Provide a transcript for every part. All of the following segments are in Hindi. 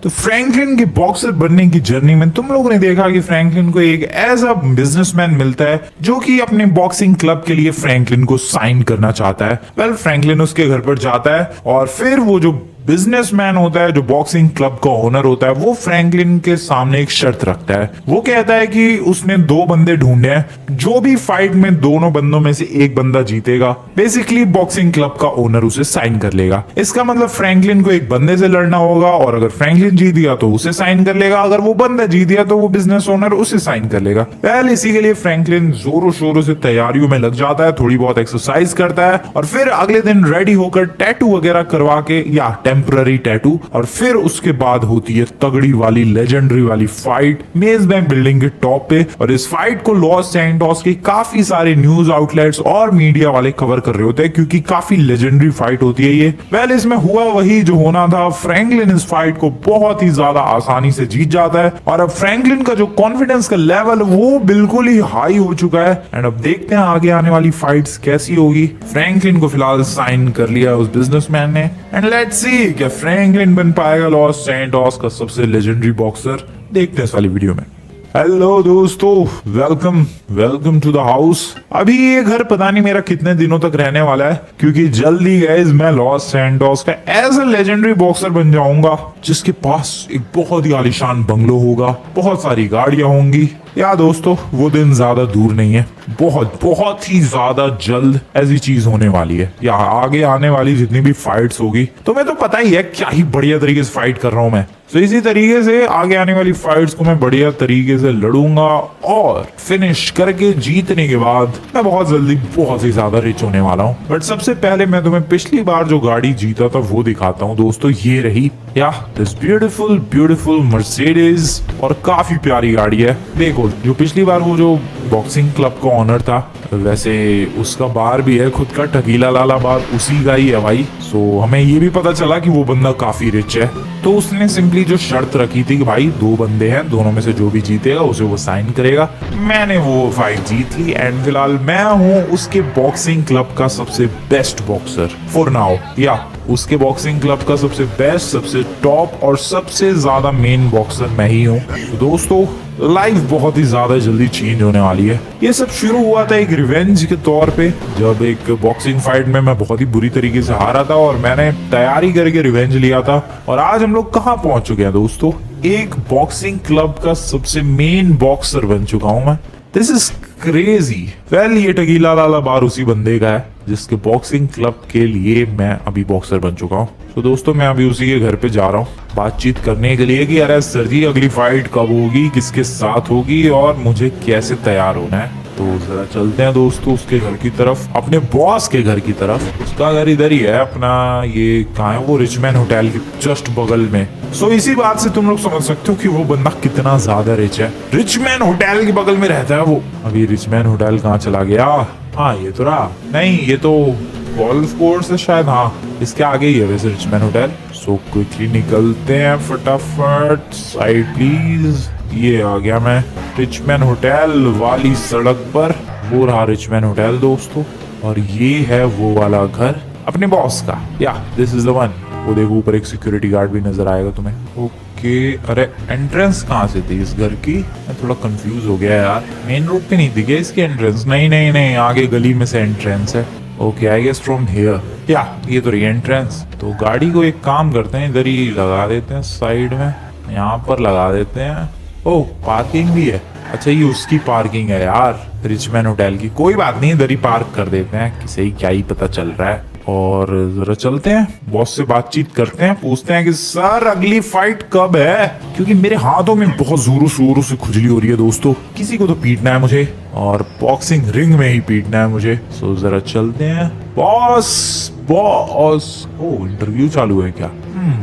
तो फ्रैंकलिन के बॉक्सर बनने की जर्नी में तुम लोगों ने देखा कि फ्रैंकलिन को एक ऐसा बिजनेसमैन मिलता है जो कि अपने बॉक्सिंग क्लब के लिए फ्रैंकलिन को साइन करना चाहता है। वेल, फ्रैंकलिन उसके घर पर जाता है और फिर वो जो बिजनेसमैन होता है, जो बॉक्सिंग क्लब का ओनर होता है, वो फ्रैंकलिन के सामने एक शर्त रखता है। वो कहता है कि उसने 2 बंदे ढूंढे हैं, जो भी फाइट में दोनों बंदों में से एक बंदा जीतेगा, बेसिकली बॉक्सिंग क्लब का ओनर उसे साइन कर लेगा। इसका मतलब फ्रैंकलिन को एक बंदे से लड़ना होगा और अगर फ्रैंकलिन जीत गया तो उसे साइन कर लेगा, अगर वो बंदा जीत गया तो वो बिजनेस ओनर उसे साइन कर लेगा। वेल, इसी के लिए फ्रैंकलिन जोरों शोरों से तैयारियों में लग जाता है, थोड़ी बहुत एक्सरसाइज करता है और फिर अगले दिन रेडी होकर टैटू वगैरह करवा के, या टेम्पररी टैटू, और फिर उसके बाद होती है तगड़ी वाली लेजेंडरी वाली फाइट मेज बैंक बिल्डिंग के टॉप पे। और इस फाइट को लॉस सैंटोस के काफी सारे न्यूज आउटलेट्स और मीडिया वाले कवर कर रहे होते हैं क्योंकि काफी लेजेंडरी फाइट होती है ये। वेल, इसमें हुआ वही जो होना था। फ्रैंकलिन इस फाइट को बहुत ही ज्यादा आसानी से जीत जाता है और अब फ्रैंकलिन का जो कॉन्फिडेंस का लेवल वो बिल्कुल ही हाई हो चुका है। एंड अब देखते हैं आगे आने वाली फाइट्स कैसी होगी। फ्रैंकलिन को फिलहाल साइन कर लिया उस बिजनेसमैन ने, एंड लेट्स सी क्या फ्रैंकलिन बन पाएगा लॉस सैंटोस का सबसे लेजेंडरी बॉक्सर। देखते हैं इस वाली वीडियो में। हेलो दोस्तों, वेलकम टू द हाउस। अभी ये घर पता नहीं मेरा कितने दिनों तक रहने वाला है क्योंकि जल्दी गाइस मैं लॉस सैंटोस का ऐसा लेजेंडरी बॉक्सर बन जाऊंगा जिसके पास एक बहुत ही आलीशान बंगलो होगा, बहुत सारी गाड़ियां होंगी। या दोस्तों, वो दिन ज्यादा दूर नहीं है, बहुत ही ज्यादा जल्द ऐसी चीज होने वाली है। या आगे आने वाली जितनी भी फाइट्स होगी, तुम्हें तो पता ही है क्या ही बढ़िया तरीके से फाइट कर रहा हूं मैं। तो इसी तरीके से आगे आने वाली फाइट्स को मैं बढ़िया तरीके से लड़ूंगा और फिनिश करके जीतने के बाद मैं बहुत जल्दी बहुत ही ज्यादा रिच होने वाला हूँ। बट सबसे पहले मैं तुम्हें पिछली बार जो गाड़ी जीता था वो दिखाता हूँ दोस्तों। ये रही दिस ब्यूटीफुल मर्सिडीज, और काफी प्यारी गाड़ी है। देखो, जो पिछली बार वो जो बॉक्सिंग क्लब का ऑनर था, वैसे उसका बार भी है खुद का, टकीला लाला बार उसी का ही है भाई। सो हमें ये भी पता चला कि वो बंदा काफी रिच है। तो उसने सिंपली जो शर्त रखी थी कि भाई 2 बंदे हैं, दोनों में से जो भी जीतेगा उसे वो साइन करेगा। मैंने वो फाइट जीत ली एंड फिलहाल मैं हूँ उसके बॉक्सिंग क्लब का सबसे बेस्ट बॉक्सर फॉर नाउ। या उसके बॉक्सिंग क्लब का सबसे बेस्ट, सबसे टॉप और सबसे ज्यादा मेन बॉक्सर मैं ही हूँ। तो दोस्तों, लाइफ बहुत ही ज्यादा जल्दी चेंज होने वाली है। ये सब शुरू हुआ था एक रिवेंज के तौर पे, जब एक बॉक्सिंग फाइट में मैं बहुत ही बुरी तरीके से हारा था और मैंने तैयारी करके रिवेंज लिया था। और आज हम लोग कहाँ पहुंच चुके हैं दोस्तों, एक बॉक्सिंग क्लब का सबसे मेन बॉक्सर बन चुका हूं मैं। This is crazy. वेल, ये टकीला लाला बार उसी बंदे का है जिसके बॉक्सिंग क्लब के लिए मैं अभी बॉक्सर बन चुका हूँ। तो दोस्तों, मैं अभी उसी के घर पे जा रहा हूँ बातचीत करने के लिए कि अरे सर जी, अगली फाइट कब होगी, किसके साथ होगी और मुझे कैसे तैयार होना है। तो जरा चलते हैं दोस्तों उसके घर की तरफ, अपने बॉस के घर की तरफ। उसका घर इधर ही है अपना, ये कहाँ है, वो रिचमैन होटल के जस्ट बगल में। सो इसी बात से तुम लोग समझ सकते हो कि वो बंदा कितना ज्यादा रिच है। रिचमैन होटल के बगल में रहता है वो। अभी रिचमैन होटल कहाँ चला गया? हाँ, ये तो रहा। नहीं, ये तो गोल्फ कोर्स है शायद। हाँ, इसके आगे ही है वैसे रिचमैन होटल। सो क्विकली निकलते हैं फटाफट। Side please. ये आ गया मैं रिचमैन होटल वाली सड़क पर। वो रहा रिचमैन होटल दोस्तों, और ये है वो वाला घर अपने बॉस का। या दिस इज द वन। वो देखो, ऊपर एक सिक्योरिटी गार्ड भी नजर आएगा तुम्हें। ओके, अरे एंट्रेंस कहाँ से थी इस घर की? मैं थोड़ा कंफ्यूज हो गया यार। मेन रोड पे नहीं दिखे इसकी एंट्रेंस। नहीं, आगे गली में से एंट्रेंस है। Okay, I guess from here. या ये तो रही एंट्रेंस। तो गाड़ी को एक काम करते हैं, इधर ही लगा देते हैं साइड में, यहाँ पर लगा देते हैं। ओह, पार्किंग भी है। अच्छा, ये उसकी पार्किंग है यार, रिचमैन होटल की। कोई बात नहीं, इधर ही पार्क कर देते हैं, किसी क्या ही पता चल रहा है। और जरा चलते हैं बॉस से बातचीत करते हैं, पूछते हैं कि सर अगली फाइट कब है, क्योंकि मेरे हाथों में बहुत जोरों शोरों से खुजली हो रही है दोस्तों। किसी को तो पीटना है मुझे, और बॉक्सिंग रिंग में ही पीटना है मुझे। सो जरा चलते हैं। बॉस, ओ इंटरव्यू चालू है क्या?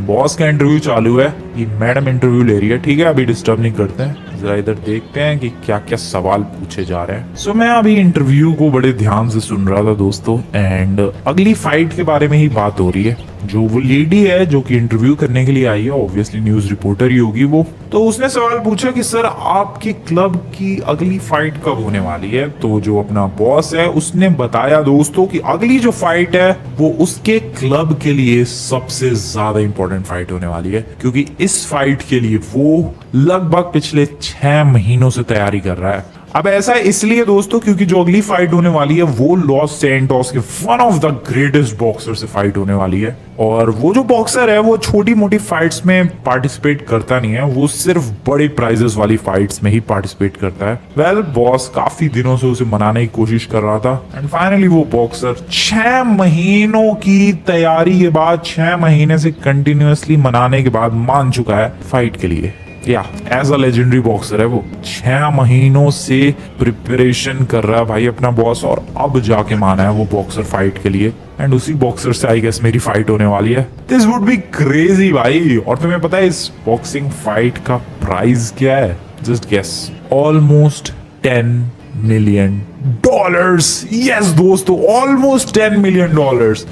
बॉस का इंटरव्यू चालू है। ये मैडम इंटरव्यू ले रही है। ठीक है, अभी डिस्टर्ब नहीं करते हैं। जरा इधर देखते हैं कि क्या क्या सवाल पूछे जा रहे हैं। सो मैं अभी इंटरव्यू को बड़े ध्यान से सुन रहा था दोस्तों, एंड अगली फाइट के बारे में ही बात हो रही है। जो वो लेडी है जो कि इंटरव्यू करने के लिए आई है, ऑब्वियसली न्यूज रिपोर्टर ही होगी वो। तो उसने सवाल पूछा कि सर आपके क्लब की अगली फाइट कब होने वाली है? तो जो अपना बॉस है उसने बताया दोस्तों कि अगली जो फाइट है वो उसके क्लब के लिए सबसे ज्यादा इंपॉर्टेंट फाइट होने वाली है, क्योंकि इस फाइट के लिए वो लगभग पिछले 6 महीनों से तैयारी कर रहा है। अब ऐसा इसलिए दोस्तों क्योंकि जो अगली फाइट होने वाली है वो लॉस सैंटोस के one of the greatest boxer से फाइट होने वाली है। और वो जो बॉक्सर है वो छोटी मोटी फाइट्स में पार्टिसिपेट करता नहीं है, वो सिर्फ बड़े प्राइजेस वाली फाइट्स में ही पार्टिसिपेट करता है। वेल बॉस काफी दिनों से उसे मनाने की कोशिश कर रहा था एंड फाइनली वो बॉक्सर 6 महीनों की तैयारी के बाद, 6 महीने से कंटिन्यूअसली मनाने के बाद मान चुका है फाइट के लिए। या एज अ लेजेंडरी बॉक्सर है वो, 6 महीनों से प्रिपरेशन कर रहा है भाई अपना बॉस, और अब जाके माना है वो बॉक्सर फाइट के लिए। एंड उसी बॉक्सर से आई गेस मेरी फाइट होने वाली है। दिस वुड बी क्रेजी भाई। और तुम्हें पता है इस बॉक्सिंग फाइट का प्राइस क्या है? Just guess, almost $10 million. Yes दोस्तों, ऑलमोस्ट $10 मिलियन।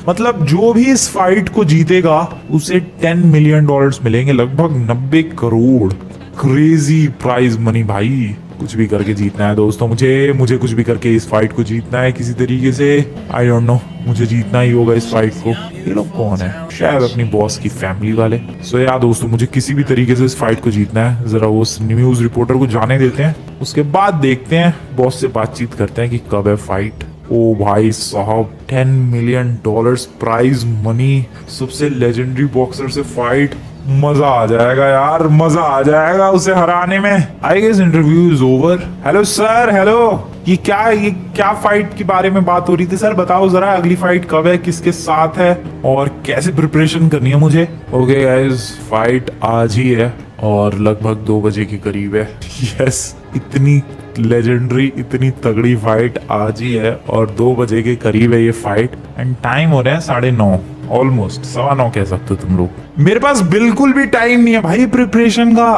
मतलब जो भी इस फाइट को जीतेगा उसे $10 मिलियन मिलेंगे, लगभग 90 करोड़। क्रेजी प्राइज मनी भाई। कुछ भी करके जीतना है दोस्तों, मुझे कुछ भी करके इस फाइट को जीतना है किसी तरीके से। आई डोंट नो, मुझे जीतना ही होगा इस फाइट को। ये लोग कौन है? शायद अपनी बॉस की फैमिली वाले। सो यार दोस्तों, मुझे किसी भी तरीके से इस फाइट को जीतना है। जरा उस न्यूज रिपोर्टर को जाने देते हैं, उसके बाद देखते हैं, बॉस से बातचीत करते हैं कि कब है फाइट। ओ भाई साहब, $10 मिलियन प्राइज मनी, सबसे लेजेंडरी बॉक्सर से फाइट। मजा आ जाएगा यार, मजा आ जाएगा उसे हराने में। I guess interview is over. Hello sir, hello. ये क्या फाइट के बारे में बात हो रही थी सर? बताओ जरा, अगली फाइट कब है, किसके साथ है और कैसे प्रिपरेशन करनी है मुझे? ओके गाइस, फाइट आज ही है और लगभग 2 बजे के करीब है। यस, इतनी लेजेंडरी, इतनी तगड़ी फाइट आज ही है और 2 बजे के करीब है ये फाइट। एंड टाइम हो रहा है 9:30, ऑलमोस्ट 9:15 कह सकते हो तुम लोग। मेरे पास बिल्कुल भी टाइम नहीं है भाई प्रिपरेशन का।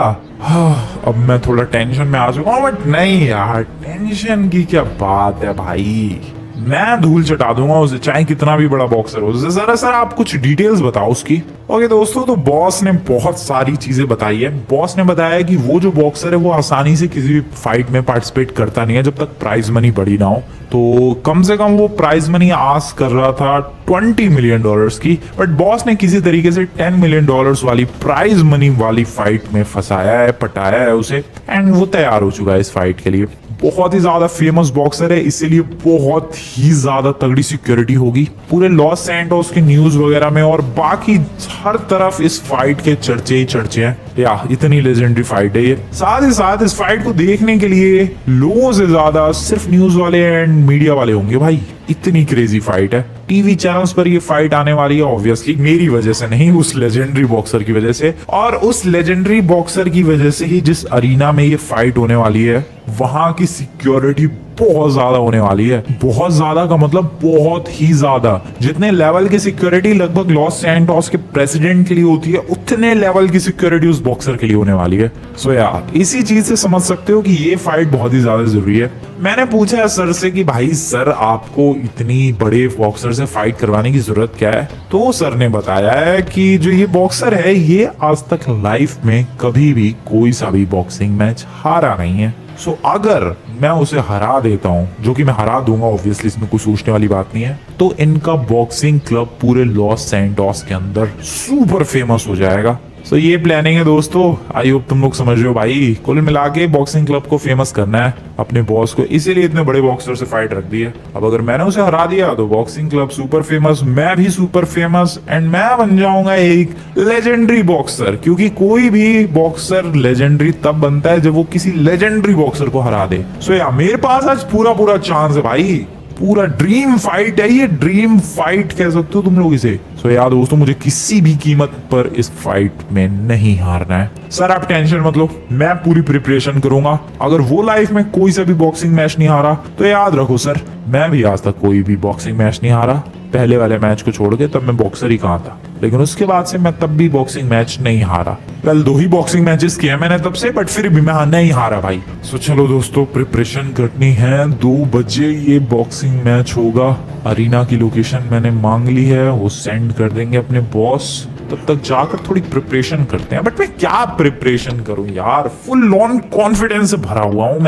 अब मैं थोड़ा टेंशन में आ चुका हूँ, बट नहीं यार, टेंशन की क्या बात है भाई, मैं धूल चटा दूंगा उसे, चाहे कितना भी बड़ा बॉक्सर हो। जरा सर आप कुछ डिटेल्स बताओ उसकी। ओके दोस्तों, तो बॉस ने बहुत सारी चीजें बताई है। बॉस ने बताया कि वो जो बॉक्सर है वो आसानी से किसी भी फाइट में पार्टिसिपेट करता नहीं है जब तक प्राइज मनी बड़ी ना हो। तो कम से कम वो प्राइज मनी आस कर रहा था $20 मिलियन की, बट बॉस ने किसी तरीके से $10 मिलियन वाली प्राइज मनी वाली फाइट में फंसाया है, पटाया है उसे। एंड वो तैयार हो चुका है इस फाइट के लिए। बहुत ही ज्यादा फेमस बॉक्सर है, इसीलिए बहुत ही ज्यादा तगड़ी सिक्योरिटी होगी पूरे लॉस सैंटोस के न्यूज वगैरह में, और बाकी हर तरफ इस फाइट के चर्चे ही चर्चे हैं। या इतनी लेजेंडरी फाइट है ये। साथ ही साथ इस फाइट को देखने के लिए लोगों से ज्यादा सिर्फ न्यूज वाले एंड मीडिया वाले होंगे भाई, इतनी क्रेजी फाइट है। टीवी चैनल्स पर ये फाइट आने वाली है, ऑब्वियसली मेरी वजह से नहीं, उस लेजेंडरी बॉक्सर की वजह से। और उस लेजेंडरी बॉक्सर की वजह से ही जिस अरीना में ये फाइट होने वाली है वहां की सिक्योरिटी बहुत ज्यादा होने वाली है। बहुत ज्यादा का मतलब बहुत ही ज्यादा। जितने लेवल की सिक्योरिटी लगभग लॉस सैंटोस के प्रेसिडेंट के लिए होती है, उतने लेवल की सिक्योरिटी उस बॉक्सर के लिए होने वाली है। सो यार इसी चीज से समझ सकते हो कि ये फाइट बहुत ही ज्यादा जरूरी है। मैंने पूछा सर से कि भाई सर आपको इतनी बड़े बॉक्सर से फाइट करवाने की जरूरत क्या है? तो सर ने बताया है कि जो ये बॉक्सर है ये आज तक लाइफ में कभी भी कोई सा भी बॉक्सिंग मैच हारा नहीं है। सो अगर मैं उसे हरा देता हूँ, जो कि मैं हरा दूंगा ऑब्वियसली, इसमें कुछ सोचने वाली बात नहीं है, तो इनका बॉक्सिंग क्लब पूरे लॉस सैंटोस के अंदर सुपर फेमस हो जाएगा। सो ये प्लानिंग है दोस्तों। आई होप तुम लोग समझ रहे हो भाई। कुल मिला के बॉक्सिंग क्लब को फेमस करना है अपने बॉस को, इसीलिए इतने बड़े बॉक्सर से फाइट रख दी है। अब अगर मैंने उसे हरा दिया तो बॉक्सिंग क्लब सुपर फेमस, मैं भी सुपर फेमस, एंड मैं बन जाऊंगा एक लेजेंडरी बॉक्सर। क्योंकि कोई भी बॉक्सर लेजेंडरी तब बनता है जब वो किसी लेजेंडरी बॉक्सर को हरा दे। सो यार मेरे पास आज पूरा चांस है भाई, पूरा ड्रीम फाइट है ये, ड्रीम फाइट कह सकते हो तुम लोग इसे। सो यार दोस्तों, मुझे किसी भी कीमत पर इस फाइट में नहीं हारना है। सर आप टेंशन मत लो, मैं पूरी प्रिपरेशन करूंगा। अगर वो लाइफ में कोई सा भी बॉक्सिंग मैच नहीं हारा तो याद रखो सर, मैं भी आज तक कोई भी बॉक्सिंग मैच नहीं हारा। पहले वाले मैच को छोड़ के तब मैं बॉक्सर ही कहाँ था, लेकिन उसके बाद से मैं तब भी बॉक्सिंग मैच नहीं हारा। वेल 2 ही बॉक्सिंग मैचेस किए मैंने तब से, बट फिर भी मैं नहीं हारा भाई। सो चलो दोस्तों, प्रिपरेशन करनी है। 2 बजे ये बॉक्सिंग मैच होगा। अरीना की लोकेशन मैंने मांग ली है, वो सेंड कर देंगे अपने बॉस। तब तक जाकर थोड़ी प्रिपरेशन करते हैं। बट मैं क्या प्रिपरेशन करूं यार, फुल ऑन कॉन्फिडेंस से भरा हुआ हूं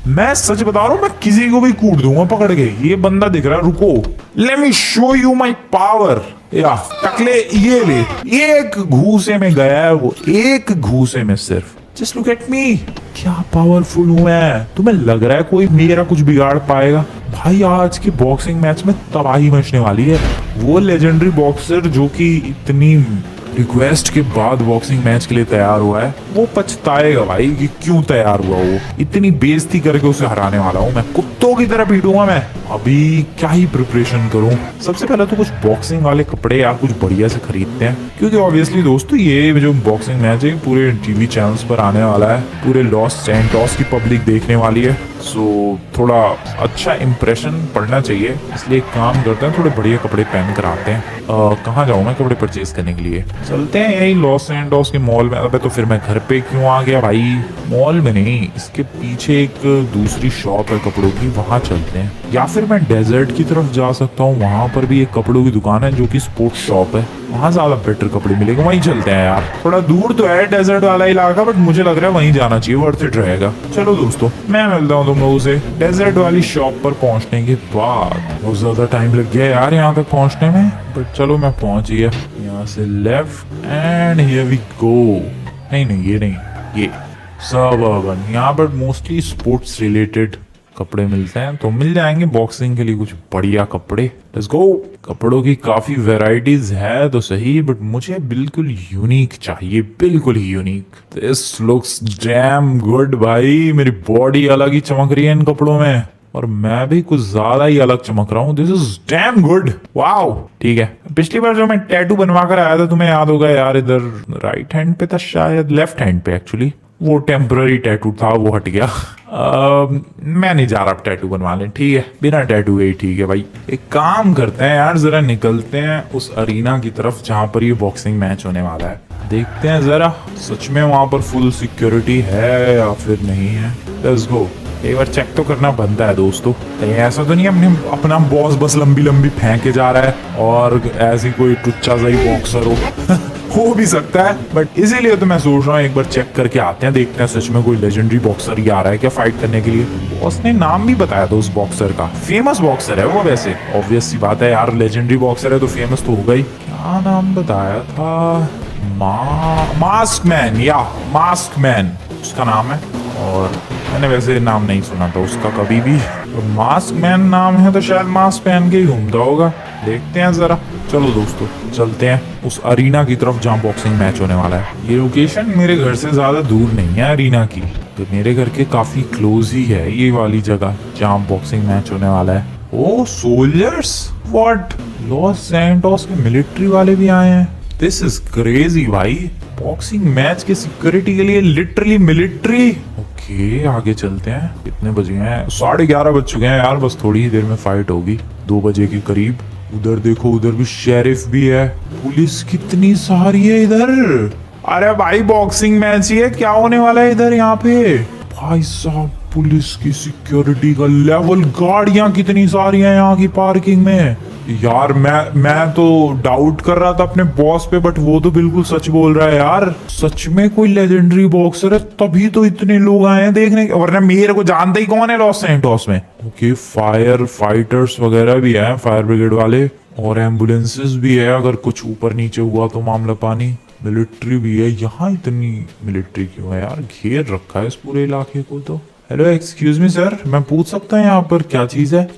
मैं सच बता रहा हूं, मैं किसी को भी कूट दूंगा पकड़ के। ये बंदा दिख रहा है, रुको, let me show you my power. या टकले ये ले, एक घूसे में गया है वो, एक घूसे में सिर्फ। जस्ट लुक एट मी, क्या पावरफुल हूं मैं। तुम्हें लग रहा है कोई मेरा कुछ बिगाड़ पाएगा? भाई आज के बॉक्सिंग मैच में तबाही मचने वाली है। वो लेजेंडरी बॉक्सर जो कि इतनी रिक्वेस्ट के बाद बॉक्सिंग मैच के लिए तैयार हुआ है, वो पछताएगा भाई कि क्यों तैयार हुआ। वो इतनी बेइज्जती करके उसे हराने वाला हूँ मैं, कुत्तों की तरह पीटूंगा मैं। अभी क्या ही प्रिपरेशन करूं। सबसे पहले तो कुछ बॉक्सिंग वाले कपड़े या कुछ बढ़िया से खरीदते हैं, क्योंकि ऑब्वियसली दोस्तों ये जो बॉक्सिंग मैच है पूरे टीवी चैनल्स पर आने वाला है, पूरे लॉस सैंटोस की पब्लिक देखने वाली है। सो थोड़ा अच्छा इंप्रेशन पड़ना चाहिए, इसलिए एक काम करते हैं, थोड़े बढ़िया कपड़े पहन कर आते हैं। कहाँ जाऊँ मैं कपड़े परचेज करने के लिए? चलते हैं यही लॉस सैंटोस के मॉल में। अबे तो फिर मैं घर पे क्यों आ गया भाई? मॉल में नहीं, इसके पीछे एक दूसरी शॉप है कपड़ों की, वहां चलते हैं। या फिर मैं डेजर्ट की तरफ जा सकता हूँ, वहां पर भी एक कपड़ों की दुकान है जो कि स्पोर्ट्स शॉप है, वहां ज्यादा बेटर कपड़े मिलेंगे। वहीं चलते हैं यार, थोड़ा दूर तो है डेजर्ट वाला इलाका, बट मुझे लग रहा है वहीं जाना चाहिए, वर्थ इट रहेगा। चलो दोस्तों, मैं मिलता हूँ तुम लोगों से डेजर्ट वाली शॉप पर पहुंचने के बाद। बहुत ज्यादा टाइम लग गया यार यहाँ तक पहुंचने में, बट चलो मैं पहुंच गया। यहाँ से left and here we go. नहीं ये नहीं, ये सब यहाँ पर मोस्टली स्पोर्ट्स रिलेटेड कपड़े मिलते हैं, तो मिल जाएंगे बॉक्सिंग के लिए कुछ बढ़िया कपड़े। Let's go. कपड़ों की काफी वैरायटीज है तो सही, बट मुझे बिल्कुल यूनिक चाहिए, बिल्कुल ही unique. This looks damn good भाई, मेरी बॉडी अलग ही चमक रही है इन कपड़ों में, और मैं भी कुछ ज्यादा ही अलग चमक रहा हूँ। This is damn good, wow. ठीक है, पिछली बार जो मैं टैटू बनवा कर आया था, तुम्हें याद होगा यार, इधर राइट हैंड पे था शायद, लेफ्ट हैंड पे एक्चुअली, वो टेम्पररी टैटू था, वो हट गया। मैं नहीं जा रहा अब टैटू बनवाने, ठीक है, बिना टैटू ही ठीक है भाई। एक काम करते हैं यार, जरा निकलते हैं उस अरीना की तरफ जहां पर ये बॉक्सिंग मैच होने वाला है। देखते हैं जरा सच में वहां पर फुल सिक्योरिटी है या फिर नहीं है। Let's go. एक बार चेक तो करना बनता है दोस्तों, ऐसा तो नहीं अपने अपना बॉस बस लंबी लंबी फेंके जा रहा है और ऐसी कोई टुच्चा सा ही बॉक्सर हो भी सकता है, बट इसीलिए तो मैं सोच रहा हूँ एक बार चेक करके आते हैं, देखते हैं सच में कोई लेजेंडरी बॉक्सर ही आ रहा है क्या फाइट करने के लिए। बॉस ने नाम भी बताया था उस बॉक्सर का, फेमस बॉक्सर है वो, वैसे ऑब्वियस सी बात है यार, लेजेंडरी बॉक्सर है तो फेमस तो होगा ही। क्या नाम बताया था? मास्क मैन, या मास्क मैन उसका नाम है, और मैंने वैसे नाम नहीं सुना था उसका कभी भी, तो मास्क मैन नाम है तो शायद मास्क पहन के ही घूमता होगा। देखते हैं जरा। चलो दोस्तों, चलते हैं उस अरीना की तरफ जहाँ बॉक्सिंग मैच होने वाला है। ये लोकेशन मेरे घर से ज्यादा दूर नहीं है अरीना की, तो मेरे घर के काफी क्लोज ही है ये वाली जगह जहाँ बॉक्सिंग मैच होने वाला है। ओ सोल्जर्स, व्हाट, लॉस सैंटोस के मिलिट्री वाले भी आए हैं। दिस इज क्रेजी भाई, बॉक्सिंग मैच के सिक्योरिटी के लिए लिटरली मिलिट्री। ओके, आगे चलते हैं। कितने बजे हैं? 11:30 बज चुके हैं यार, बस थोड़ी ही देर में फाइट होगी, 2 बजे के करीब। उधर देखो, उधर भी शेरिफ भी है, पुलिस कितनी सारी है इधर। अरे भाई बॉक्सिंग मैच ही है, क्या होने वाला है इधर यहाँ पे? भाई साहब, पुलिस की सिक्योरिटी का लेवल, गाड़ियां कितनी सारी हैं यहाँ की पार्किंग में। यार मैं तो डाउट कर रहा था अपने बॉस पे, बट वो तो बिल्कुल सच बोल रहा है यार, सच में कोई लेजेंडरी बॉक्सर है तभी तो इतने लोग आए हैं देखने, वरना मेरे को जानते ही कौन है लॉस सैंटोस में। ओके, फायर फाइटर्स वगैरह भी है, फायर ब्रिगेड वाले, और एम्बुलेंसेस भी है अगर कुछ ऊपर नीचे हुआ तो मामला पानी। मिलिट्री भी है। यहाँ इतनी मिलिट्री क्यों है यार? घेर रखा है इस पूरे इलाके को तो। हेलो एक्सक्यूज मी सर, मैं पूछ सकता हूँ यहाँ पर क्या चीज है?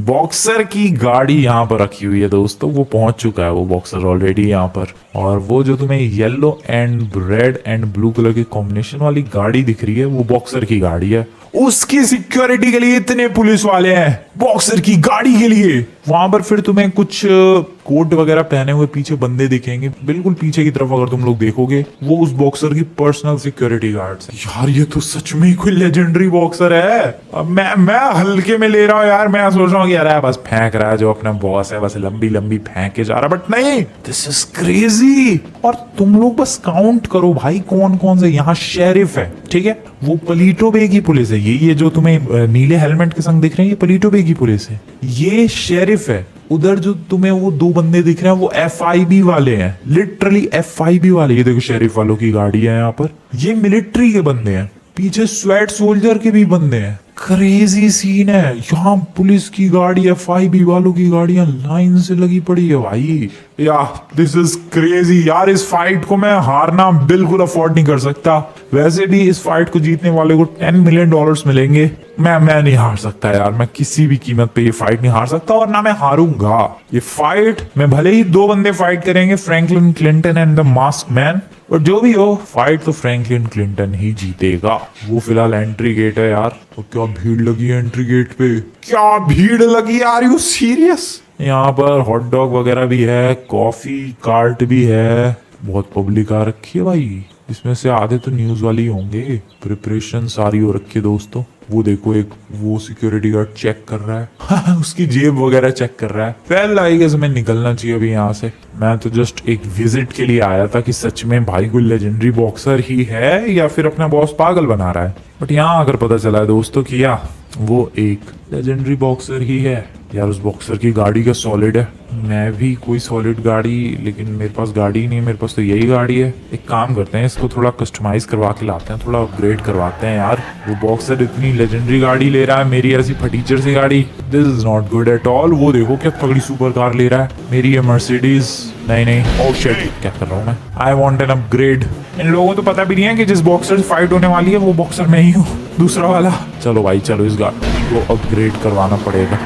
बॉक्सर की गाड़ी यहाँ पर रखी हुई है दोस्तों, वो पहुंच चुका है वो बॉक्सर ऑलरेडी यहाँ पर, और वो जो तुम्हें yellow and red and blue colour की कॉम्बिनेशन वाली गाड़ी दिख रही है, वो बॉक्सर की गाड़ी है। उसकी सिक्योरिटी के लिए इतने पुलिस वाले हैं बॉक्सर की गाड़ी के लिए। वहां पर फिर तुम्हें कुछ कोट वगैरह पहने हुए पीछे बंदे दिखेंगे, बिल्कुल पीछे की तरफ अगर तुम लोग देखोगे, वो उस बॉक्सर की पर्सनल सिक्योरिटी गार्ड्स हैं। यार ये तो सच में कोई लेजेंडरी बॉक्सर है। अब मैं हल्के में ले रहा हूँ यार, मैं सोच रहा हूँ कि यार बस फेंक रहा है जो अपना बॉस है, बस लंबी लंबी फेंक के जा रहा, बट नहीं, दिस इज क्रेजी। और तुम लोग बस काउंट करो भाई कौन कौन से यहाँ शेरिफ है, ठीक है, वो पलीटो बे की पुलिस है, ये जो तुम्हें नीले हेलमेट के संग दिख रहे हैं, ये पलीटो बे की पुलिस है, ये शेरिफ है। उधर जो तुम्हें वो 2 बंदे दिख रहे हैं वो FIB वाले हैं, लिटरली FIB वाले। ये देखो शेरिफ वालों की गाड़ी है यहाँ पर, ये मिलिट्री के बंदे हैं। पीछे स्वेट सोल्जर के भी बंदे हैं। क्रेजी सीन है। यहाँ पुलिस की गाड़ी, FIB वालों की गाड़ियां लाइन से लगी पड़ी है भाई। यार दिस इज क्रेजी यार। इस फाइट को मैं हारना बिल्कुल अफोर्ड नहीं कर सकता। वैसे भी इस फाइट को जीतने वाले को $10 मिलियन मिलेंगे। मैं नहीं हार सकता यार। मैं किसी भी कीमत पे ये फाइट नहीं हार सकता, और ना मैं हारूंगा ये फाइट में। भले ही दो बंदे फाइट करेंगे, Franklin Clinton and the mask man, और जो भी हो फाइट तो फ्रैंकलिन क्लिंटन ही जीतेगा। वो फिलहाल एंट्री गेट है यार। तो क्या भीड़ लगी है एंट्री गेट पे, क्या भीड़ लगी है, आर यू सीरियस। यहाँ पर हॉट डॉग वगैरह भी है, कॉफी कार्ट भी है, बहुत पब्लिक आ रखी है भाई। इसमें से आधे तो न्यूज वाले ही होंगे। प्रिपरेशन सारी हो रखी है दोस्तों। वो देखो एक वो सिक्योरिटी गार्ड चेक कर रहा है उसकी जेब वगैरह चेक कर रहा है। वेल आई गेस हमें निकलना चाहिए अभी यहाँ से। मैं तो जस्ट एक विजिट के लिए आया था कि सच में भाई कोई लेजेंडरी बॉक्सर ही है या फिर अपना बॉस पागल बना रहा है। बट यहाँ आकर पता चला है दोस्तों कि या वो एक लेजेंडरी बॉक्सर ही है। यार उस बॉक्सर की गाड़ी का सॉलिड है। मैं भी कोई सॉलिड गाड़ी, लेकिन मेरे पास गाड़ी नहीं है। मेरे पास तो यही गाड़ी है। एक काम करते हैं, इसको थोड़ा कस्टमाइज करवा के लाते हैं, थोड़ा अपग्रेड करवाते हैं यार। वो बॉक्सर इतनी लेजेंडरी गाड़ी ले रहा है, मेरी ऐसी फटीचर सी गाड़ी, this is not good at all. वो देखो क्या तगड़ी सुपर कार ले रहा है। मेरी ये मर्सिडीज नहीं, ओह शिट, क्या कर रहा हूँ मैं। I want an upgrade. इन लोगों को तो पता भी नहीं है कि जिस बॉक्सर से फाइट होने वाली है वो बॉक्सर मैं ही हूँ, दूसरा वाला। चलो भाई चलो, इस गाड़ी को अपग्रेड करवाना पड़ेगा।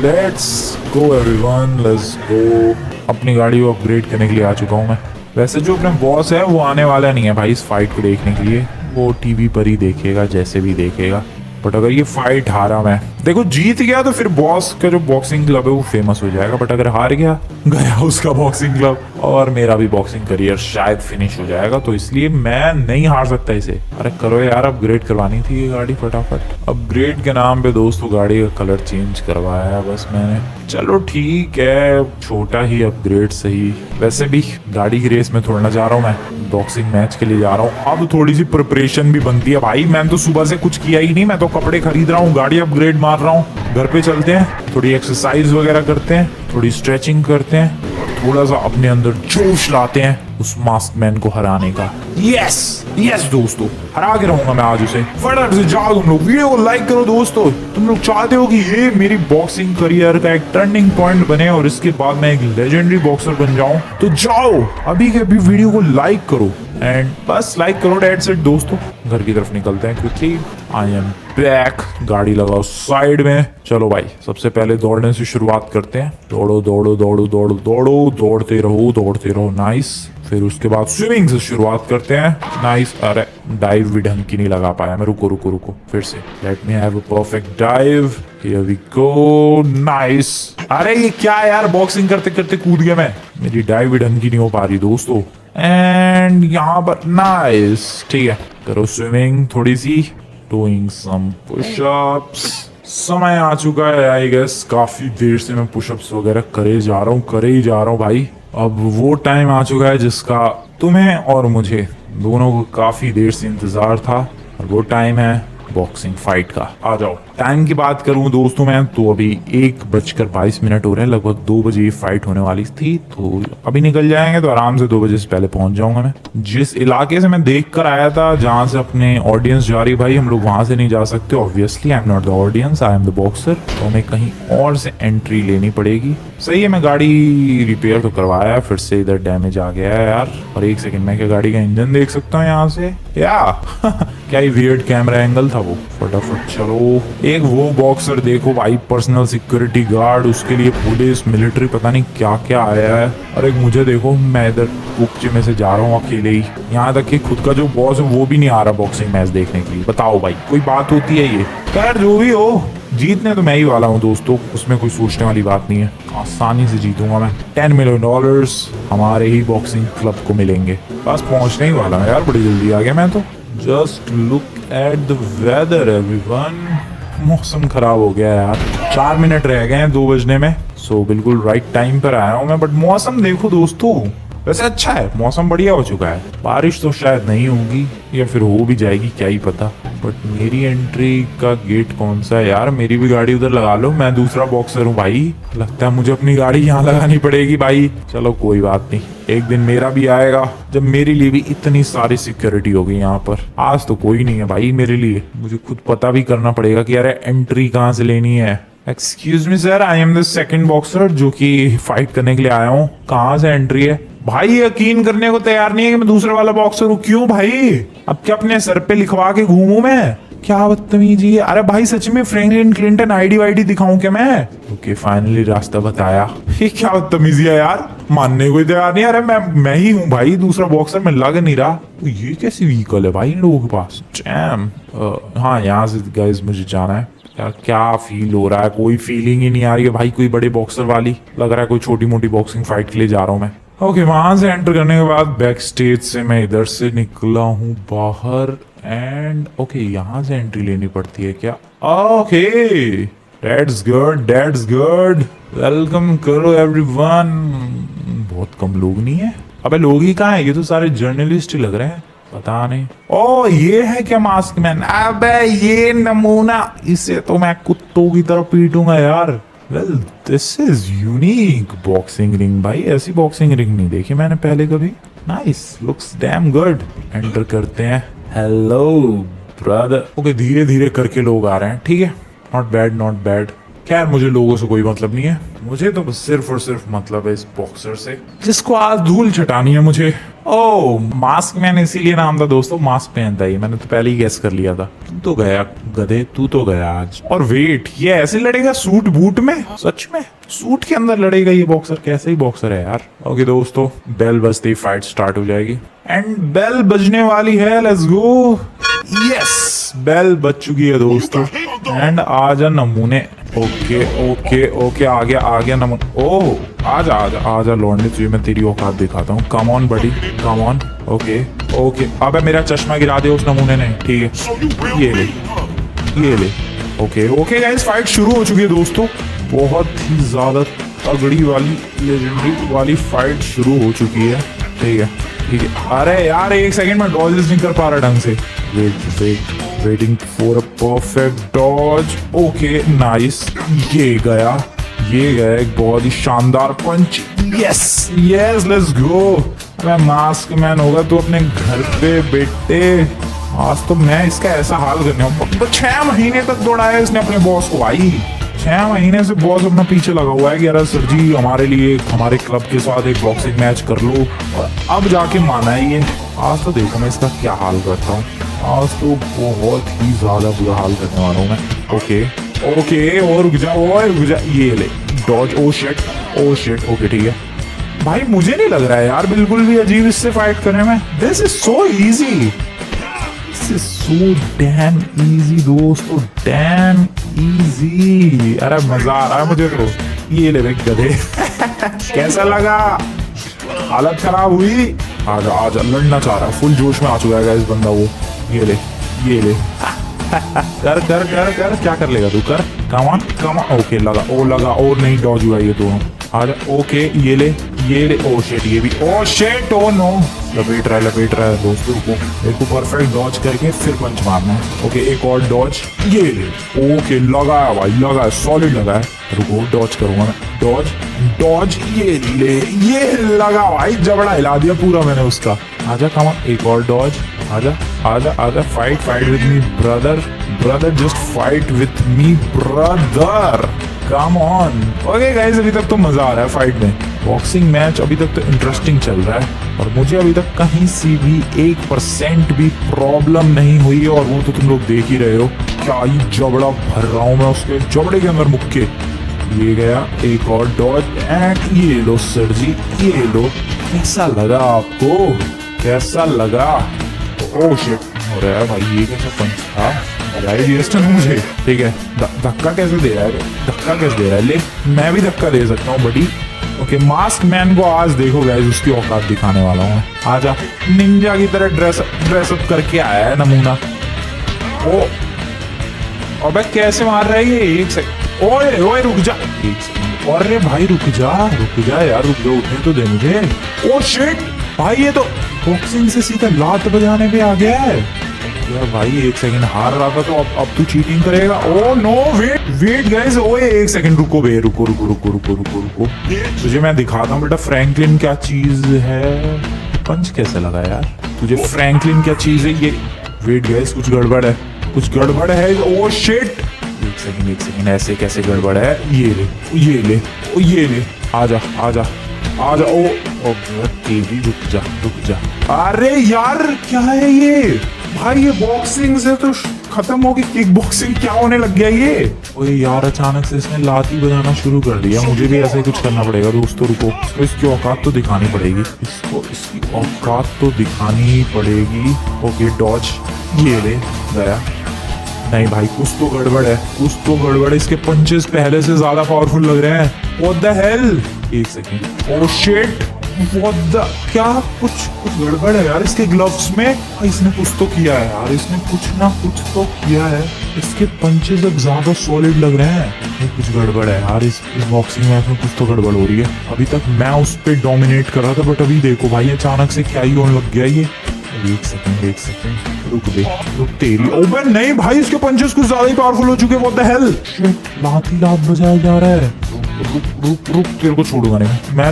Let's go everyone, let's go. अपनी गाड़ी को अपग्रेड करने के लिए आ चुका हूँ मैं। वैसे जो अपना बॉस है वो आने वाला नहीं है भाई इस फाइट को देखने के लिए। वो टीवी पर ही देखेगा, जैसे भी देखेगा। बट अगर ये फाइट हारा मैं, देखो जीत गया तो फिर बॉस का जो बॉक्सिंग क्लब है वो फेमस हो जाएगा। बट अगर हार गया, गया उसका बॉक्सिंग क्लब, और मेरा भी बॉक्सिंग करियर शायद फिनिश हो जाएगा। तो इसलिए मैं नहीं हार सकता इसे। अरे करो यार, अपग्रेड करवानी थी ये गाड़ी फटाफट। अपग्रेड के नाम पे दोस्तों गाड़ी का कलर चेंज करवाया है बस मैंने। चलो ठीक है, छोटा ही अपग्रेड सही। वैसे भी गाड़ी की रेस में थोड़ा जा रहा हूँ मैं, बॉक्सिंग मैच के लिए जा रहा हूँ। अब थोड़ी सी प्रिपरेशन भी बनती है भाई। मैंने तो सुबह से कुछ किया ही नहीं। मैं तो कपड़े खरीद रहा हूँ, गाड़ी अपग्रेड मार रहा हूँ। घर पे चलते हैं, थोड़ी एक्सरसाइज वगैरह करते हैं, थोड़ी स्ट्रेचिंग करते हैं, थोड़ा सा अपने अंदर जोश लाते हैं उस मास्क मैन को हराने का। यस दोस्तों, हरा के रहूंगा मैं आज उसे। फटाफट से जाओ तुम लोग, वीडियो को लाइक करो दोस्तों। तुम लोग चाहते हो कि ये मेरी बॉक्सिंग करियर का एक टर्निंग पॉइंट बने और इसके बाद मैं एक लेजेंडरी बॉक्सर बन जाऊं, तो जाओ अभी के अभी वीडियो को लाइक करो। एंड बस लाइक करो, डेट्स इट दोस्तों। घर की तरफ निकलते हैं क्विकली। I am back. गाड़ी लगाओ साइड में। चलो भाई, सबसे पहले दौड़ने से शुरुआत करते हैं। दौड़ो दौड़ो दौड़ो दौड़ो दौड़ो, दौड़ते रहो नाइस। फिर उसके बाद स्विमिंग से शुरुआत करते हैं। नाइस। अरे डाइव भी ढंग की नहीं लगा पाया मैं। रुको फिर से। Let me have a perfect dive. Here we go. Nice. अरे ये क्या यार, बॉक्सिंग करते करते कूद गया मैं। मेरी डाइव भी ढंग की नहीं हो पा रही दोस्तों। एंड यहाँ पर नाइस, ठीक है। करो स्विमिंग थोड़ी सी, डूइंग सम पुशअप्स। समय आ चुका है आई गेस। काफी देर से मैं पुशअप्स वगैरह करे ही जा रहा हूँ भाई। अब वो टाइम आ चुका है जिसका तुम्हें और मुझे दोनों को काफी देर से इंतजार था, और वो टाइम है बॉक्सिंग फाइट का। आ जाओ। टाइम की बात करूं दोस्तों मैं, तो अभी 1:22 हो रहे हैं। लगभग 2 बजे ये फाइट होने वाली थी, तो अभी निकल जाएंगे तो आराम से 2 बजे से पहले पहुंच जाऊंगा मैं। जिस इलाके से मैं देख कर आया था, जहां से अपने ऑडियंस जा रही, भाई हम लोग वहां से नहीं जा सकते। Obviously I am not the audience, I am the boxer. तो हमें कहीं और से एंट्री लेनी पड़ेगी। सही है, मैं गाड़ी रिपेयर तो करवाया, फिर से इधर डैमेज आ गया है यार। और 1 सेकंड में क्या गाड़ी का इंजन देख सकता हूँ यहाँ से, या क्या ही वियर्ड कैमरा एंगल था वो। फटाफट चलो। एक वो बॉक्सर देखो भाई, पर्सनल सिक्योरिटी गार्ड, उसके लिए पुलिस मिलिट्री पता नहीं क्या क्या आया है। और एक मुझे देखो, मैं इधर कुपचे में से जा रहा हूँ अकेले ही। यहाँ तक कि खुद का जो बॉस है वो भी नहीं आ रहा बॉक्सिंग मैच देखने के लिए। बताओ भाई, कोई बात होती है ये। खैर जो भी हो, जीतने तो मैं ही वाला हूँ दोस्तों, उसमें कोई सोचने वाली बात नहीं है। आसानी से जीतूंगा मैं। $10 मिलियन हमारे ही बॉक्सिंग क्लब को मिलेंगे। बस पहुंचने ही वाला है यार, बड़ी जल्दी आ गया मैं तो। Just look at the weather everyone. मौसम खराब हो गया यार। 4 मिनट रह गए हैं 2 बजने में। सो बिल्कुल राइट टाइम पर आया हूँ मैं। बट मौसम देखो दोस्तों, वैसे अच्छा है, मौसम बढ़िया हो चुका है, बारिश तो शायद नहीं होगी या फिर हो भी जाएगी, क्या ही पता। बट मेरी एंट्री का गेट कौन सा है यार? मेरी भी गाड़ी उधर लगा लो, मैं दूसरा बॉक्सर हूँ भाई। लगता है मुझे अपनी गाड़ी यहाँ लगानी पड़ेगी भाई। चलो कोई बात नहीं, एक दिन मेरा भी आएगा जब मेरे लिए भी इतनी सारी सिक्योरिटी होगी यहाँ पर। आज तो कोई नहीं है भाई मेरे लिए, मुझे खुद पता भी करना पड़ेगा कि यार एंट्री कहाँ से लेनी है। Excuse me sir, I am the second boxer जो कि फाइट करने के लिए आया हूँ। कहाँ से एंट्री है? भाई यकीन करने को तैयार नहीं है कि मैं दूसरे वाला बॉक्सर हूँ। क्यों भाई? अब क्या अपने सर पे लिखवा के घूमूं मैं? क्या बदतमीजी है। अरे भाई सच में फ्रैंकलिन क्लिंटन आईडी वाईडी दिखाऊं क्या मैं? ओके फाइनली रास्ता बताया। ये क्या बदतमीजी है यार, मानने को तैयार नहीं। अरे मैं ही हूँ भाई दूसरा बॉक्सर, मैं लग नहीं रहा। ये कैसी व्हीकल है भाई इन लोगों के पास? जैम। हाँ यहाँ से गाइस मुझे जाना है। यार क्या फील हो रहा है, कोई फीलिंग ही नहीं आ रही है भाई कोई बड़े बॉक्सर वाली। लग रहा है कोई छोटी मोटी बॉक्सिंग फाइट के लिए जा रहा हूँ मैं। ओके वहां से एंटर करने के बाद बैक स्टेज से मैं इधर से निकला हूँ बाहर एंड ओके यहाँ से एंट्री लेनी पड़ती है क्या? ओके दैट्स गुड वेलकम करो एवरीवन। बहुत कम लोग नहीं है। अबे लोग ही कहाँ है? ये तो सारे जर्नलिस्ट ही लग रहे हैं, पता नहीं। ओ ये है क्या मास्क मैन? अबे ये नमूना, इसे तो मैं कुत्तों की तरह पीटूंगा यार। Well this is unique boxing ring भाई, ऐसी बॉक्सिंग रिंग नहीं देखी मैंने पहले कभी। Nice, looks damn good. Enter करते हैं। Hello brother. ओके धीरे धीरे करके लोग आ रहे हैं, ठीक है, नॉट बैड। खैर मुझे लोगों से कोई मतलब नहीं है, मुझे तो सिर्फ और सिर्फ मतलब है इस बॉक्सर से जिसको आज धूल छटानी है मुझे। ओ मास्क मैन इसीलिए नाम था दोस्तों, मास्क पहनता ही, मैंने तो पहले ही गेस कर लिया था। तू तो गया गधे, तू तो गया आज। और वेट, ये ऐसे लड़ेगा सूट बूट में? सच में सूट के अंदर लड़ेगा ये बॉक्सर? कैसे ही बॉक्सर है यार। ओके दोस्तों बेल बजते ही फाइट स्टार्ट हो जाएगी एंड बेल बजने वाली है। Let's go. यस बेल बज चुकी है दोस्तों एंड आजा नमूने। ओके आ गया नमूने। ओह आजा लौंडे, तुझे मैं तेरी औकात दिखाता हूँ। Come on buddy come on. Okay अबे मेरा चश्मा गिरा दिया उस नमूने ने, ठीक है ये ले। ओके गाइस फाइट शुरू हो चुकी है दोस्तों। बहुत ही ज्यादा तगड़ी वाली लेजेंडरी वाली फाइट शुरू हो चुकी है, ठीक है। अरे यार एक सेकंड में डॉजेस नहीं कर पा रहा ढंग से। Waiting for a perfect dodge. Okay nice, ये गया एक बहुत ही शानदार पंच। Yes let's go. मैं मास्क मैन होगा तो अपने घर पे बेटे, आज तो मैं इसका ऐसा हाल करने वाला। तो 6 महीने तक दौड़ाया इसने अपने बॉस को भाई। 6 महीने से बॉस अपना पीछे लगा हुआ है कि यार सर जी हमारे लिए हमारे क्लब के साथ एक बॉक्सिंग मैच कर लो, और अब जाके माना है ये। आज तो देखो मैं इसका क्या हाल करता हूँ, आज तो बहुत ही ज्यादा बुरा हाल करने वाला हूँ मैं। ओके और रुक जा, ये ले डॉज। ओ शिट ओके ठीक है भाई। मुझे नहीं लग रहा है यार बिल्कुल भी अजीब इससे फाइट करने में। This is so easy, so damn easy दोस्तों, डैम इजी। अरे मजा आ रहा है मुझे तो। ये ले भाई गधे। कैसा लगा? हालत खराब हुई? आजा लड़ना चाह रहा है, फुल जोश में आ चुका है इस बंदा वो। ये ले कर क्या कर लेगा तू? कर कम ऑन। ओके लगा और नहीं डॉज हुआ ये तो। आजा ओके ये ले। ओ शिट ये भी। Oh shit oh no. लपेट रहा है दोस्तों को। एक को परफेक्ट डॉज करके फिर पंच मारना है। ओके एक और डॉज, ये ले। ओके लगाया भाई, लगा सॉलिड लगा है। रुको डॉज करूंगा मैं। डॉज ये ले, ये लगा भाई, जबड़ा हिला दिया पूरा मैंने उसका। आजा कम ऑन, एक और डॉज। आजा fight with me brother just fight with me brother, come on. Okay guys अभी तक तो मजा आ रहा है फाइट में। बॉक्सिंग मैच अभी तक तो इंटरेस्टिंग चल रहा है और मुझे अभी तक कहीं से भी 1% भी प्रॉब्लम नहीं हुई है, और वो तो तुम लोग देख ही रहे हो। क्या ही जबड़ा भर रहा हूँ मैं उसके जबड़े के अंदर मुक्के। ये गया एक और डॉज एंड ये लो सर जी, ये लो। कैसा लगा आपको? कैसा लगा? ओह शिट हो रहा है भाई, ये कैसा पंच था? मुझे ठीक है। धक्का कैसे दे रहा है? ले मैं भी धक्का दे सकता हूँ बड़ी। ओके मास्क मैन को आज देखो गाइस उसकी औकात दिखाने वाला हूँ। आजा निंजा की तरह ड्रेसअप करके आया है नमूना। ओ अबे कैसे मार रहा है ये? एक सेकंड, ओए रुक जा, एक सेकंड। अरे भाई रुक जा यार, रुक जा, उठने तो दे मुझे। ओ शिट भाई, ये तो बॉक्सिंग से सीधा लात बजाने पे आ गया है यार। भाई एक सेकंड हार रहा था तो अब तू चीटिंग करेगा। ओ नो, वेट गाइस, ओए एक सेकंड रुको बे, रुको। तुझे मैं दिखाता हूँ बेटा फ्रैंकलिन क्या चीज है। पंच कैसे लगा यार तुझे? फ्रैंकलिन क्या चीज है ये? वेट गाइस, कुछ गड़बड़ है। ओ शिट, एक सेकंड, ऐसे कैसे गड़बड़ है? ये ले, आजा। ओ तेरी, रुक जा। अरे यार क्या है ये भाई? ये बॉक्सिंग से तो खत्म होगी, किक बॉक्सिंग क्या होने लग गया ये? ओए यार, अचानक से इसने लाठी बजाना शुरू कर दिया। मुझे भी ऐसा ही कुछ करना पड़ेगा दोस्तों। रुको, इसकी औकात तो दिखानी पड़ेगी। ओके डॉज, ये ले गया। नहीं भाई, कुछ तो गड़बड़ है। इसके पंचेस पहले से ज्यादा पावरफुल लग रहे हैं। What the hell? एक second. Oh shit! What the? क्या कुछ गड़बड़ है यार इसके ग्लव्स में। इसने कुछ तो किया है यार, इसके पंचेस अब ज्यादा सॉलिड लग रहे हैं। ये कुछ गड़बड़ है यार इस बॉक्सिंग मैच में, कुछ तो गड़बड़ हो रही है। अभी तक मैं उस पर डोमिनेट कर रहा था, बट अभी देखो भाई अचानक से क्या ही होने लग गया ये। एक सेकंड, रुक तेरी। ओबे नहीं भाई, इसके पंचेस कुछ ज्यादा ही पावरफुल हो चुके। What the hell? लात बजाया जा रहा है। रुक, तेरे को छोड़ूंगा नहीं मैं,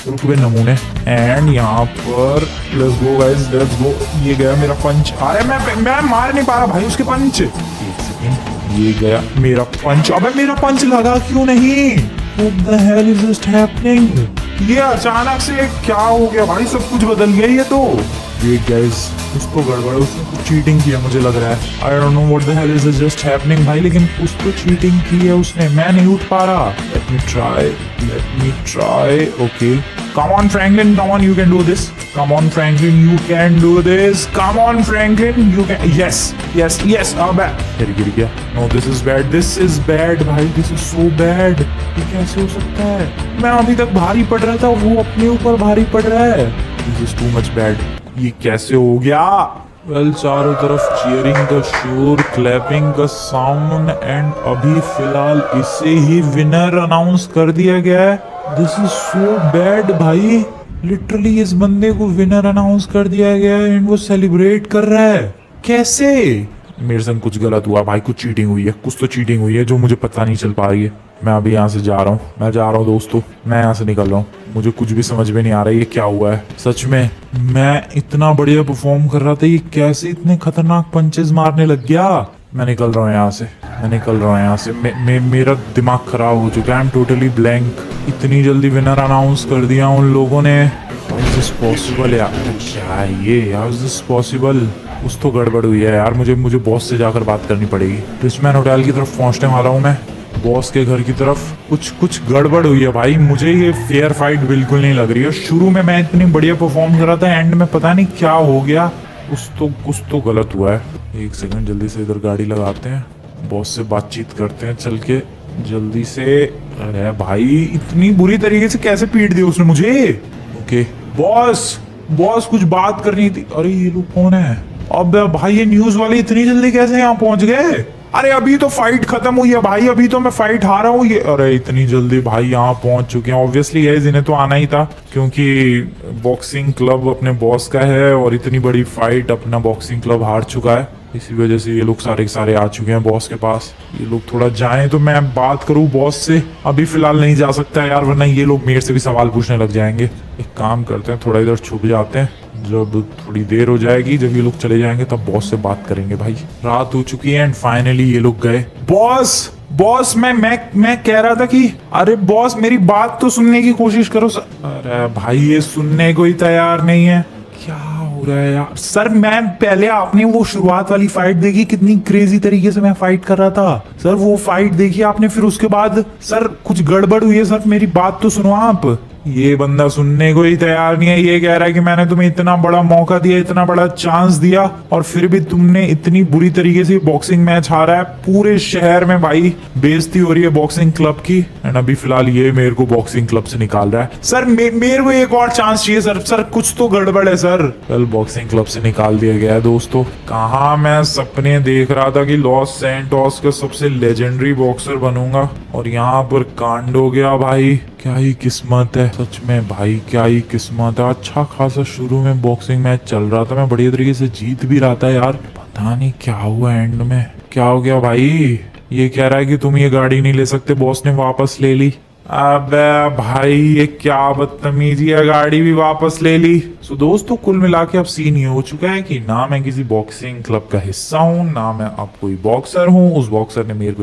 रुक बे नमूने। एंड यहाँ पर let's go guys, let's go. ये गया मेरा पंच। अरे मैं मार नहीं पा रहा भाई उसके पंच। एक सेकंड, ये गया मेरा पंच। अबे मेरा पंच लगा क्यों नहीं? What the hell is just happening? ये अचानक से क्या हो गया भाई? सब कुछ बदल गया ये तो। वेट गाइस, उसको गड़बड़, उसने कुछ चीटिंग किया मुझे लग रहा है। I don't know what the hell is just happening भाई, लेकिन कुछ तो चीटिंग की है उसने। मैं नहीं उठ पा रहा। Let me try. Okay. Come on Franklin, you can do this. Come on Franklin, you can do this. Come on Franklin, you can. Yes. अबे गिर गया। No, this is bad भाई, this is so bad. ये कैसे हो सकता है? मैं अभी तक भारी पड़ रहा था, वो अपने ऊपर भारी पड़ रहा है। This is too much bad. ये कैसे हो गया? वेल, चारों तरफ चीयरिंग का शोर, क्लैपिंग का साउंड, एंड अभी फिलहाल इसे ही विनर अनाउंस कर दिया गया है। दिस इज सो बैड भाई, लिटरली इस बंदे को विनर अनाउंस कर दिया गया है एंड वो सेलिब्रेट कर रहा है। कैसे? मेरे संग कुछ गलत हुआ भाई, कुछ तो चीटिंग हुई है जो मुझे पता नहीं चल पा रही है। मैं अभी यहाँ से जा रहा हूँ दोस्तों, मैं यहाँ से निकल रहा हूँ। मुझे कुछ भी समझ में नहीं आ रहा है ये क्या हुआ है। सच में मैं इतना बढ़िया परफॉर्म कर रहा था, ये कैसे इतने खतरनाक पंचेस मारने लग गया? मैं निकल रहा हूँ यहाँ से। मेरा दिमाग खराब हो चुका है। I am totally blank. इतनी जल्दी विनर अनाउंस कर दिया उन लोगों ने। हाउ इज दिस पॉसिबल यार? क्या ये, हाउ इज दिस पॉसिबल? कुछ तो गड़बड़ हुई है यार। मुझे बॉस से जाकर बात करनी पड़ेगी। रिचमैन होटल की तरफ पहुंचने वाला हूँ मैं, बॉस के घर की तरफ। कुछ गड़बड़ हुई है भाई, मुझे ये फेयर फाइट बिल्कुल नहीं लग रही है। शुरू में मैं इतनी बढ़िया परफॉर्म कर रहा था, एंड में पता नहीं क्या हो गया। कुछ तो गलत हुआ है। एक सेकंड, जल्दी से इधर गाड़ी लगाते हैं, बॉस से बातचीत करते हैं चल के जल्दी से। अरे भाई इतनी बुरी तरीके से कैसे पीट दी उसने मुझे? ओके बॉस कुछ बात करनी थी। अरे ये लोग कौन है? अब भाई ये न्यूज वाले इतनी जल्दी कैसे यहाँ पहुंच गए? अरे अभी तो फाइट खत्म हुई है भाई, अभी तो मैं फाइट हारा हूँ। ये अरे इतनी जल्दी भाई यहाँ पहुंच चुके हैं। ऑब्वियसली गाइस इन्हें तो आना ही था, क्योंकि बॉक्सिंग क्लब अपने बॉस का है और इतनी बड़ी फाइट अपना बॉक्सिंग क्लब हार चुका है। इसी वजह से ये लोग सारे आ चुके हैं बॉस के पास। ये लोग थोड़ा जाएं तो मैं बात करूं बॉस से। अभी फिलहाल नहीं जा सकता यार, वरना ये लोग मेरे से भी सवाल पूछने लग जाएंगे। एक काम करते हैं, थोड़ा इधर छुप जाते हैं। जब थोड़ी देर हो जाएगी, जब ये लोग चले जाएंगे तब बॉस से बात करेंगे। भाई रात हो चुकी है एंड फाइनली ये लोग गए। बॉस मैं कह रहा था कि अरे बॉस मेरी बात तो सुनने की कोशिश करो। अरे भाई ये सुनने को ही तैयार नहीं है। क्या हो रहा है यार? सर मैं पहले, आपने वो शुरुआत वाली फाइट देखी? कितनी क्रेजी तरीके से मैं फाइट कर रहा था। सर वो फाइट देखी आपने? फिर उसके बाद सर कुछ गड़बड़ हुई है। सर मेरी बात तो सुनो आप। ये बंदा सुनने को ही तैयार नहीं है। ये कह रहा है कि मैंने तुम्हें इतना बड़ा मौका दिया, इतना बड़ा चांस दिया, और फिर भी तुमने इतनी बुरी तरीके से बॉक्सिंग मैच हारा है। पूरे शहर में भाई बेइज्जती हो रही है बॉक्सिंग क्लब की। एंड अभी फिलहाल ये मेरे को बॉक्सिंग क्लब से निकाल रहा है। सर मेरे को एक और चांस चाहिए सर। सर कुछ तो गड़बड़ है सर। वेल बॉक्सिंग क्लब से निकाल दिया गया है दोस्तों। कहाँ मैं सपने देख रहा था कि लॉस सैंटोस का सबसे लेजेंडरी बॉक्सर बनूंगा, और यहाँ पर कांड हो गया भाई। क्या ही किस्मत है सच में भाई, क्या ही किस्मत है। अच्छा खासा शुरू में बॉक्सिंग मैच चल रहा था, मैं बढ़िया तरीके से जीत भी रहा था यार। पता नहीं क्या हुआ एंड में, क्या हो गया भाई। ये कह रहा है कि तुम ये गाड़ी नहीं ले सकते, बॉस ने वापस ले ली। अबे भाई ये क्या बदतमीजी है, गाड़ी भी वापस ले ली। सो दोस्तों कुल मिला के अब सीन ये हो चुका है कि ना मैं किसी बॉक्सिंग क्लब का हिस्सा हूँ, ना मैं अब कोई बॉक्सर हूँ। उस बॉक्सर ने मेरे को